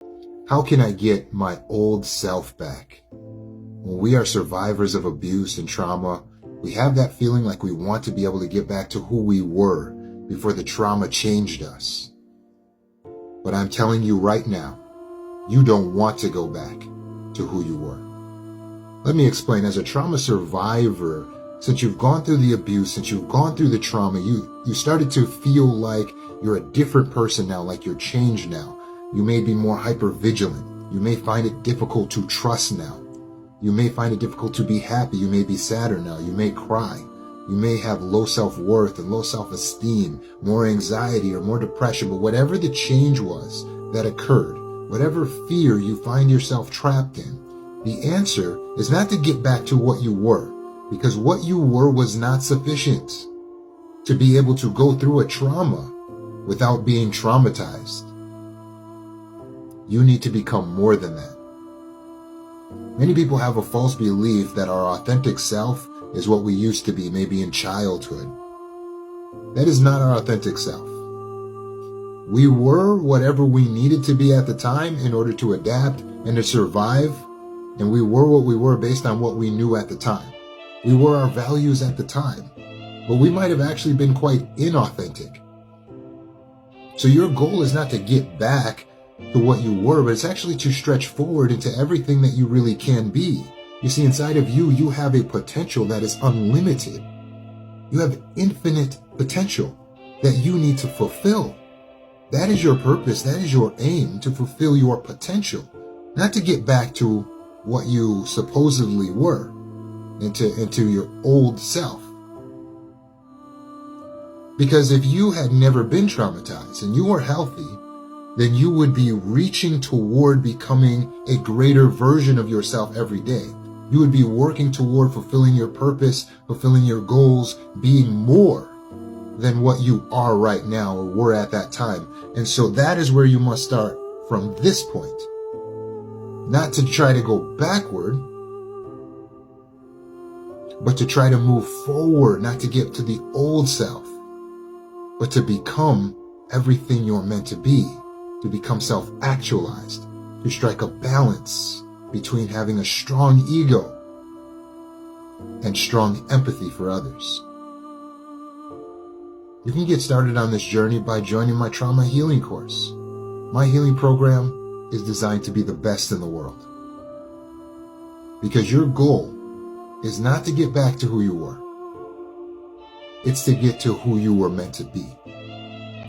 How can I get my old self back? When we are survivors of abuse and trauma, we have that feeling like we want to be able to get back to who we were before the trauma changed us. But I'm telling you right now, you don't want to go back to who you were. Let me explain. As a trauma survivor, since you've gone through the abuse, since you've gone through the trauma, you started to feel like you're a different person now, like you're changed now. You may be more hypervigilant. You may find it difficult to trust now. You may find it difficult to be happy. You may be sadder now. You may cry. You may have low self-worth and low self-esteem, more anxiety or more depression. But whatever the change was that occurred, whatever fear you find yourself trapped in, the answer is not to get back to what you were, because what you were was not sufficient to be able to go through a trauma without being traumatized. You need to become more than that. Many people have a false belief that our authentic self is what we used to be, maybe in childhood. That is not our authentic self. We were whatever we needed to be at the time in order to adapt and to survive, and we were what we were based on what we knew at the time. We were our values at the time, but we might have actually been quite inauthentic. So your goal is not to get back to what you were, but it's actually to stretch forward into everything that you really can be. You see, inside of you, you have a potential that is unlimited. You have infinite potential that you need to fulfill. That is your purpose. That is your aim, to fulfill your potential, not to get back to what you supposedly were, into your old self. Because if you had never been traumatized and you were healthy, then you would be reaching toward becoming a greater version of yourself every day. You would be working toward fulfilling your purpose, fulfilling your goals, being more than what you are right now or were at that time. And so that is where you must start from this point. Not to try to go backward, but to try to move forward, not to get to the old self, but to become everything you're meant to be, to become self-actualized, to strike a balance between having a strong ego and strong empathy for others. You can get started on this journey by joining my trauma healing course. My healing program is designed to be the best in the world. Because your goal is not to get back to who you were. It's to get to who you were meant to be.